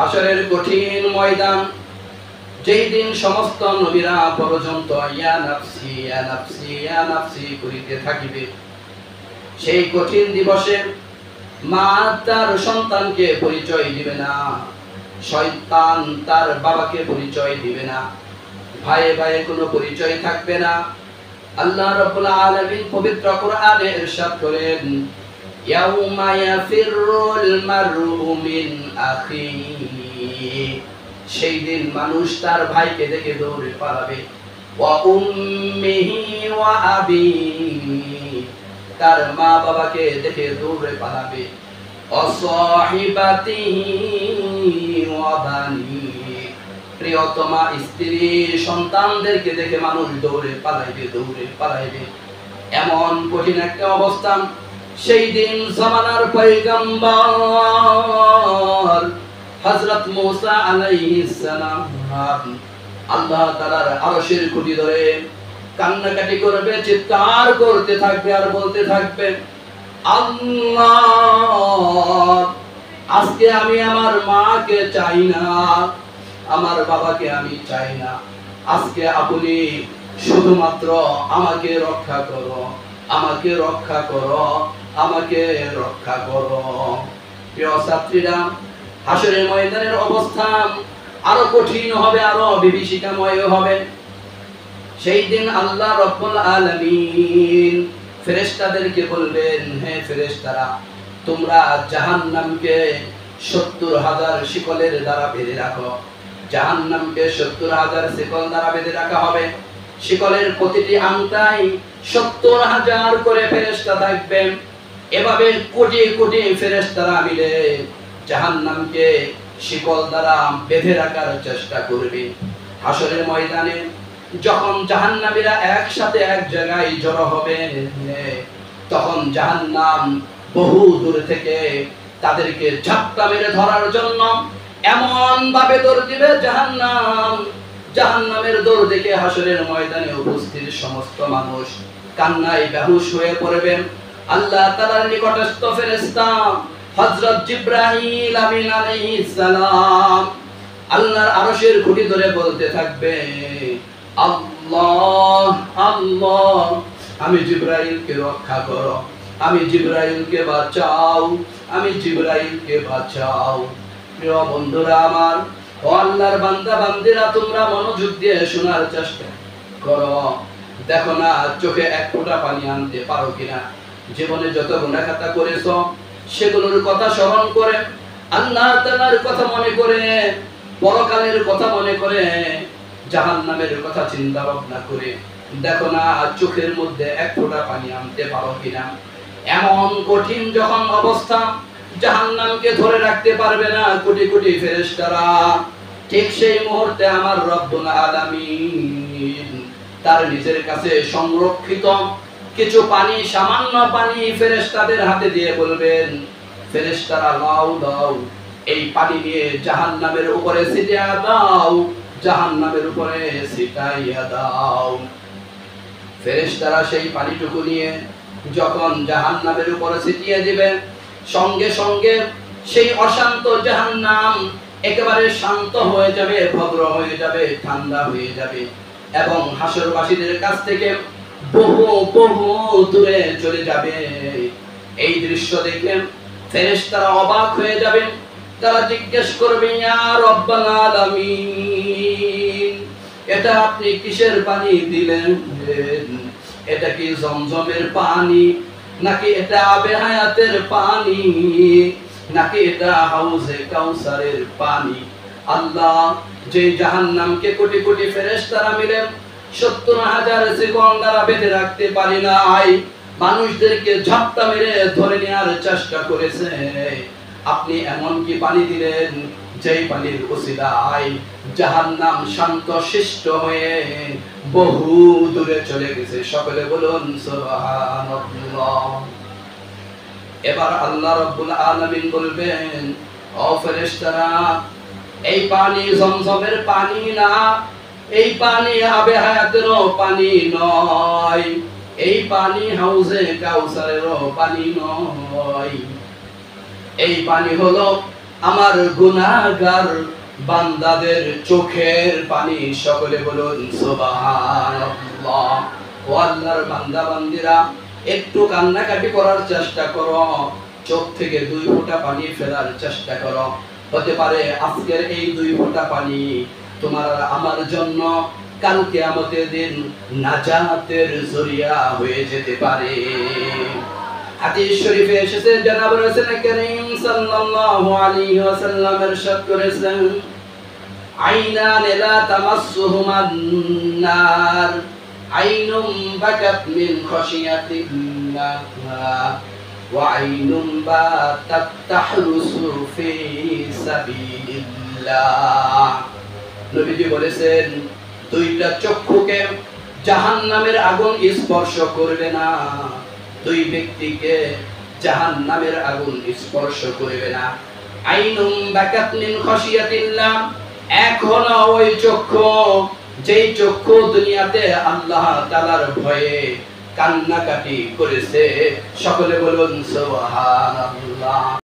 হাসরের কঠিন ময়দান, যেই দিন সমস্ত নবীরা পর্যন্ত ইয়া নাফসি ইয়া নাফসি ইয়া নাফসি করিতে থাকিবে, সেই কঠিন দিবসে মা তার সন্তানকে পরিচয় দিবে না, শয়তান তার বাবাকে পরিচয় দিবে না, ভাইয়ে ভাইয়ে কোনো পরিচয় থাকবে না। আল্লাহ রাব্বুল আলামিন পবিত্র কোরআনে ইরশাদ করেন, ইয়াউমা ইয়াফিরুল মারউ মিন আখিহি, সেই দিন মানুষ তার ভাইকে দেখে দৌড়ে পালাবে, ওয়া উম্মিহি ওয়া আবিহি, তার মা বাবাকে দেখে দৌড়ে পালাবে, অসাহিবাতিহি ওয়া বানি, প্রিয়তমা স্ত্রী সন্তানদেরকে দেখে মানুষ দৌড়ে পালাইবে। এমন কঠিন একটা অবস্থান। সেই দিন জামানার পয়গম্বর হযরত মুসা আলাইহিস সালাম আল্লাহ তাআলার আরশের খুঁটি ধরে কান্নাকাটি করবে, চিৎকার করতে থাকবে আর বলতে থাকবে, আল্লাহ, আজকে আমি আমার মাকে চাই না, আমার বাবাকে আমি চাই না, আজকে আপনি শুধুমাত্র আমাকে রক্ষা করো, আমাকে রক্ষা করো, আমাকে রক্ষা করো। প্রিয় ছাত্রীরা, হাসরের ময়দানের অবস্থান আরো কঠিন হবে, আরো বিভীষিকাময় হবে। সেই দিন আল্লাহ রাব্বুল আলামিন ফেরেশতাদেরকে বলবেন, হে ফেরেশতারা, তোমরা জাহান্নামকে ৭০,০০০ শিকলের দ্বারা বেঁধে রাখো। জাহান্নামকে ৭০,০০০ শিকল দ্বারা বেঁধে রাখা হবে। শিকলের প্রতিটি আংটায় ৭০,০০০ করে ফেরেশতা থাকবে। এভাবে কোটি কোটি ফেরেশতারা মিলে জাহান্নামকে শিকল দ্বারা বেঁধে রাখার চেষ্টা করবে। হাসরের ময়দানে যখন জাহান্নামীরা একসাথে এক জায়গায় জড়ো হবে, তখন জাহান্নাম বহু দূর থেকে তাদেরকে ঝাপটা মেরে ধরার জন্য এমন ভাবে দৌড় দিবে জাহান্নাম। জাহান্নামের দৌড় দেখে হাসরের ময়দানে উপস্থিত সমস্ত মানুষ কান্নায় বেহুশ হয়ে পড়বে। আল্লাহ তাআলার নিকটস্থ ফেরেশতা হযরত জিবরাইল আমিন আলাইহিস সালাম আল্লাহর আরশের খুঁটি ধরে বলতে থাকবে, আল্লাহ আল্লাহ, আমি জিবরাইলকে রক্ষা করো, আমি জিবরাইলকে বাঁচাও, আমি জিবরাইলকে বাঁচাও। প্রিয় বন্ধুরা আমার, ও আল্লাহর বান্দা বান্দিরা, তোমরা মনোযোগ দিয়ে শোনার চেষ্টা করো। দেখো না, চোখে এক ফোঁটা পানি আনতে পারো কিনা। জীবনে যত গুনাহ খাতা করেছো সেগুলোর কথা স্মরণ করে, আল্লাহ তাআলার কথা মনে করে, পরকালের কথা মনে করে, জাহান্নামের কথা চিন্তা ভাবনা করে দেখো না, চোখের মধ্যে এক ফোঁটা পানি আনতে পারো কিনা। এমন কঠিন যখন অবস্থা, জাহান্নামকে ধরে রাখতে পারবে না কোটি কোটি ফেরেশতারা, ঠিক সেই মুহূর্তে আমার রব্বুল আলামিন তার নিজের কাছে সংরক্ষিত কিছু পানি, সামান্য পানি ফেরেশতাদের হাতে দিয়ে বলবেন, ফেরেশতারা লাও দাও, এই পানি নিয়ে জাহান্নামের উপরে ছিটিয়ে দাও, জাহান্নামের উপরে ছিটাইয়া দাও। ফেরেশতারা সেই পানিটুকু নিয়ে যখন জাহান্নামের উপরে ছিটিয়ে দিবে, সঙ্গে সঙ্গে সেই অশান্ত জাহান্নাম একেবারে শান্ত হয়ে যাবে, ভদ্র হয়ে যাবে, ঠান্ডা হয়ে যাবে এবং হাসরবাসীদের কাছ থেকে বহু বহু দূরে চলে যাবে। এই দৃশ্য দেখে ফেরেশতারা অবাক হয়ে যাবে। তারা জিজ্ঞেস করবে, ইয়া রব্বাল আলামিন, এটা আপনি কিসের পানি দিলেন? এটা কি জমজমের পানি, নাকি এটা আবে হায়াতের পানি, নাকি এটা হাউজে কাউসারের পানি? আল্লাহ, যে জাহান্নামকে কোটি কোটি ফেরেশতারা মিলে ৭০,০০০ শিকল দ্বারা বেঁধে রাখতে পারি নাই, মানুষদেরকে ঝাপটা মেরে ধরে নেওয়ার চেষ্টা করেছে, আপনি এমন কি পানি দিলেন যেই পানির ওসিলায় জাহান্নাম শান্ত শিষ্ট হয়ে বহু দূরে চলে গেছে। সকলে বলুন সুবহানাল্লাহ। এবার আল্লাহ রাব্বুল আলামিন বলবেন, ও ফেরেশতারা, এই পানি জমজমের পানি না, এই পানি আবে হায়াতেরও পানি নয়, এই পানি হাউজে কাউসারেরও পানি নয়, এই পানি হলো আমার গুনাহগার বান্দাদের চোখের পানি, সকলে বলুন সুবহানাল্লাহ। ও আল্লাহর বান্দা বান্দিরা, একটু কান্নাকাটি করার চেষ্টা করো, চোখ থেকে 2 ফোঁটা পানি ফেলার চেষ্টা করো। হতে পারে আজকের এই 2 ফোঁটা পানি তোমার আর আমার জন্য কাল কিয়ামতের দিন নাজাতের জরিয়া হয়ে যেতে পারে। হাদিস শরীফে এসেছে, জনাব রাসূল করিম সাল্লাল্লাহু আলাইহি ওয়াসাল্লাম ইরশাদ করেছেন, আইনান লা তামাসসুহুমান নার, আইনুম বাকাত মিন খাশিয়াতিল্লাহ ওয়া আইনুম বাতাত তাহরুসু ফি সাবিলিল্লাহ। নবীজি বলেছেন, 2টা চক্ষুকে জাহান্নামের আগুন স্পর্শ করবে না, 2 ব্যক্তিকে জাহান্নামের আগুন স্পর্শ করবে না। আইনুম বাকাত মিন খাশিয়াতিল্লাহ, এখনো ওই চক্ষু, যেই চক্ষু দুনিয়াতে আল্লাহ তাআলার ভয়ে কান্নাকাটি করেছে, সকলে বলুন সুবহানাল্লাহ।